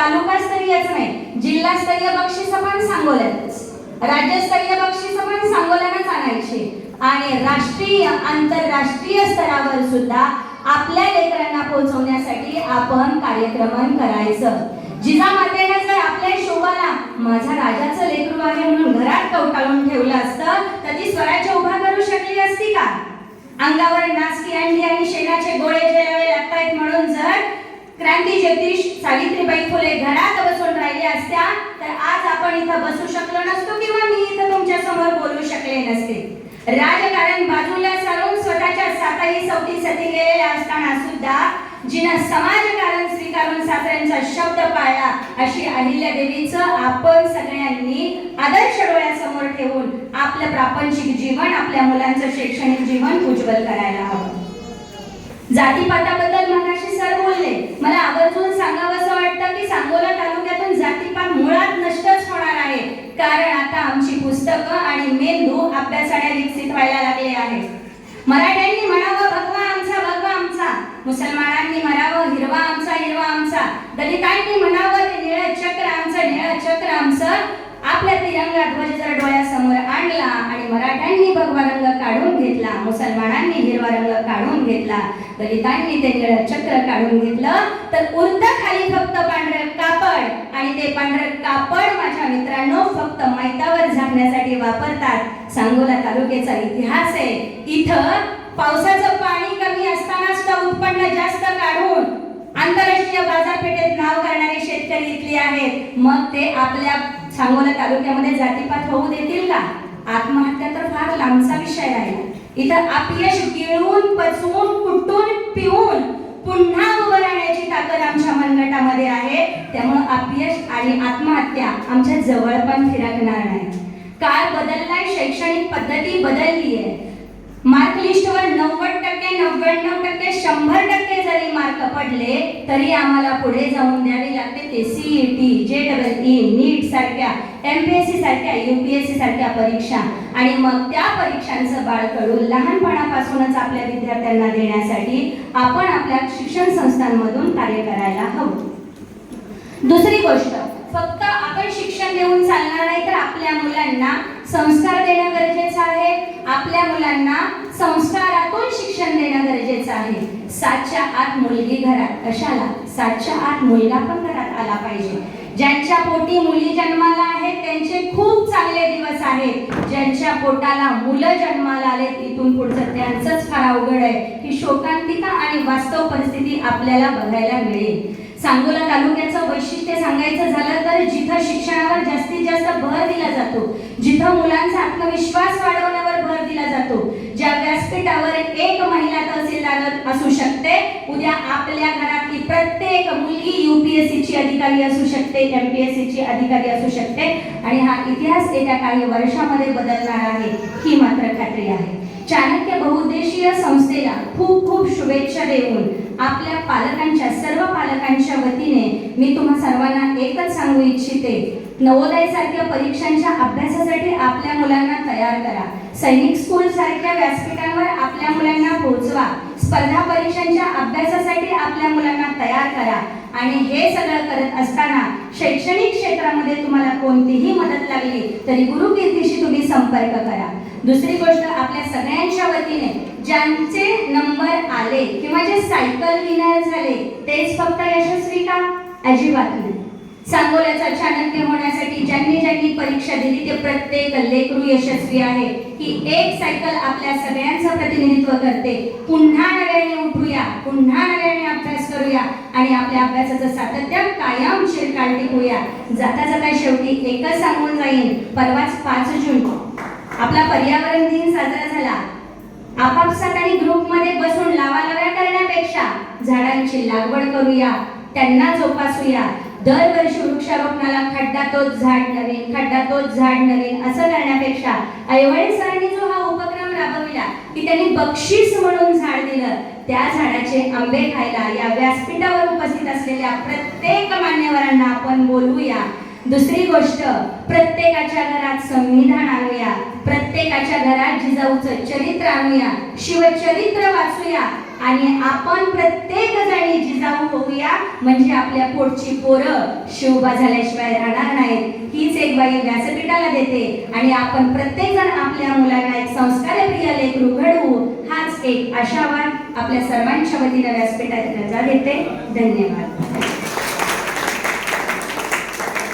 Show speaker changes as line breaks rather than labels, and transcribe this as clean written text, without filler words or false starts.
तालुकास्तरीयच नाही, जिल्हास्तरीय बक्षीस पण सांगोल्यातच, राज्यस्तरीय बक्षीस पण सांगोल्यानंच आणायची आणि राष्ट्रीय आंतरराष्ट्रीय स्तरावर सुद्धा आपल्या लेकरांना पोहोचवण्यासाठी आपण कार्यक्रम करायचं. जिजामातेने जर आपल्या शोभाला माझा राजाचं लेकरू आहे म्हणून घरात कवटाळून ठेवलं असतं तर ती स्वराज्य उभा करू शकली असती का? अंगावर नासकी अंडी आणि शेणाचे गोळे जेलावे लागतायत म्हणून जर क्रांतीज्योती सावित्रीबाई फुले घरात बसून राहिल्या असत्या तर आज आपण इथं बसू शकलो नसतो किंवा मी इथं तुमच्या समोर बोलू शकले नसते. राजकारण बाजूला सारून स्वतःच्या सातही सवती सती गेलेल्या असताना सुद्धा जिनं समाजकारण स्वीकारून सासऱ्यांचा शब्द पाळला अशी अहिल्यादेवीचं आपण सगळ्यांनी आदर्श डोळ्यासमोर ठेवून आपलं प्रापंचिक जीवन, आपल्या मुलांचं शैक्षणिक जीवन उज्ज्वल करायला हवं. जातीपाताबद्दल मगाशी सर बोलले, मला आवर्जून सांगावंसं वाटतं की सांगोला तालुक्यातून जातीपात मुळात नष्टच होणार आहे, कारण आता आमची पुस्तकं आणि मेंदू अभ्यासाने विकसित व्हायला लागले आहेत. मराठ्यांनी म्हणावं भगवा आमचा, भगवा आमचा, मुसलमानांनी म्हणावं हिरवा आमचा, हिरवा आमचा, दलितांनी म्हणावं ते निळं चक्र आमचं, निळं चक्र आमचं. आपल्या तिरंगा ध्वज जर डोळ्यासमोर आणला आणि मराठ्यांनी भगवा रंग काढून घेतला, मुसलमानांनी हिरवा रंग काढून घेतला, दलितांनी ते निळं चक्र काढून घेतलं तर उरतं खाली फक्त पांढरं कापड आणि ते पांढरं कापड माझ्या मित्रांनो फक्त मैतावर झाकण्यासाठी वापरतात. सांगोला तालुक्याचा इतिहास आहे. इथं पावसाचं पाणी कमी असताना उत्पन्न जास्त काढून आंतरराष्ट्रीय बाजारपेठेत नाव करणारे शेतकरी इथले आहेत. मग ते आपल्या सांगोला तालुक्यामध्ये जातीपात होऊ देतील का? आत्महत्या तर फार लांबचा विषय राहिला. इथं अपयश गिळून पचवून कुटून पिऊन पुन्हा उभं राहण्याची ताकद आमच्या मनगटामध्ये आहे. त्यामुळे अपयश आणि आत्महत्या आमच्या जवळ पण फिरकणार नाही. काळ बदललाय, शैक्षणिक पद्धती बदलली आहे. मार्क लिस्टवर 90%, 99%, 100% जरी मार्क पडले तरी आम्हाला पुढे जाऊन द्यावी लागते ते CET, JEE, नीट सारख्या, MPSC सारख्या, UPSC सारख्या परीक्षा आणि मग त्या परीक्षांचं बाळकडून लहानपणापासूनच आपल्या विद्यार्थ्यांना देण्यासाठी आपण आपल्या शिक्षण संस्थांमधून कार्य करायला हवं. दुसरी गोष्ट, फक्त आपण शिक्षण देऊन चालणार नाही तर आपल्या मुलांना संस्कार देणं गरजेचं आहे. आपल्या मुलांना संस्कारातून शिक्षण देणं गरजेचं आहे. 7च्या आत मुलगी घरात, कशाला 7च्या आत मुलगा पण घरात आला पाहिजे. ज्यांच्या पोटी मुली जन्माला आहेत त्यांचे खूप चांगले दिवस आहेत. ज्यांच्या पोटाला मुलं जन्माला आलेत इथून पुढचं त्यांचंच फार अवघड आहे. ही शोकांतिका आणि वास्तव परिस्थिती आपल्याला बघायला मिळेल. सांगोला तालुक्याचं वैशिष्ट्य सांगायचं झालं तर जिथं शिक्षणावर जास्तीत जास्त भर दिला जातो, जिथं मुलांचा आत्मविश्वास वाढवण्यावर भर दिला जातो, ज्या व्यासपीठावर एक महिला तहसीलदार असू शकते, उद्या आपल्या घरातली प्रत्येक मुलगी UPSC ची अधिकारी असू शकते, MPSC ची अधिकारी असू शकते आणि हा इतिहास येत्या काही वर्षामध्ये बदलणार आहे ही मात्र खात्री आहे. चाणक्य बहुउद्देशीय संस्थेला खूप खूप शुभेच्छा देऊन आपल्या पालकांच्या, सर्व पालकांच्या वतीने मी तुम्हा सर्वांना एकच सांगू इच्छिते, नवोदय सारख्या परीक्षांच्या अभ्यासासाठी आपल्या मुलांना तयार करा. सैनिक स्कूल सारख्या व्यासपीठांवर आपल्या मुलांना पोहोचवा. स्पर्धा परीक्षांच्या अभ्यासासाठी आपल्या मुलांना तयार करा आणि हे सगळं करत असताना शैक्षणिक क्षेत्रामध्ये तुम्हाला कोणतीही मदत लागली तरी गुरुकीर्तीशी तुम्ही संपर्क करा. दुसरी गोष्ट, आपल्या सगळ्यांच्या वतीने ज्यांचे नंबर आले किंवा जे सायकल विनर झाले तेच फक्त यशस्वी का? अजिबात नाही. सांगोल्याचा चाणक्य होण्यासाठी ज्यांनी ज्यांनी परीक्षा दिली ते प्रत्येक लेकरू यशस्वी आहे. ही एक सायकल आपल्या सगळ्यांचं प्रतिनिधित्व करते. पुन्हा नव्याने उठूया, पुन्हा नव्याने अभ्यास करूया आणि आपल्या अभ्यासाचं सातत्य कायम चिरकाल टिकूया. जाता जाता शेवटी एकच सांगून जाईन, परवाच 5 जून आपला पर्यावरण दिन साजरा झाला. आपापसात आणि ग्रुपमध्ये बसून लावालाव्या करण्यापेक्षा झाडांची लागवड करूया, त्यांना जोपासूया. दरवर्षी वृक्षारोपणाला खड्डा तोच झाड नवीन, खड्डा तोच झाड नवीन असं करण्यापेक्षा ऐवळे सरांनी जो हा उपक्रम राबविला की त्यांनी बक्षीस म्हणून झाड दिलं, त्या झाडाचे आंबे खायला या व्यासपीठावर उपस्थित असलेल्या प्रत्येक मान्यवरांना आपण बोलवूया. दुसरी गोष्ट, प्रत्येकाच्या घरात संविधान आणूया, प्रत्येकाच्या घरात जिजाऊचं चरित्र आणूया, शिवचरित्र वाचूया आणि आपण प्रत्येक जणी जिजाऊ होऊया, म्हणजे आपल्या पोटची पोरं शोभा झाल्याशिवाय राहणार नाहीत. हीच एक बाई व्यासपीठाला देते आणि आपण प्रत्येक जण आपल्या मुलांना एक संस्कारप्रिय लेकरू घडवू, हाच एक आशावाद आपल्या सर्वांच्या वतीने व्यासपीठात देते. धन्यवाद.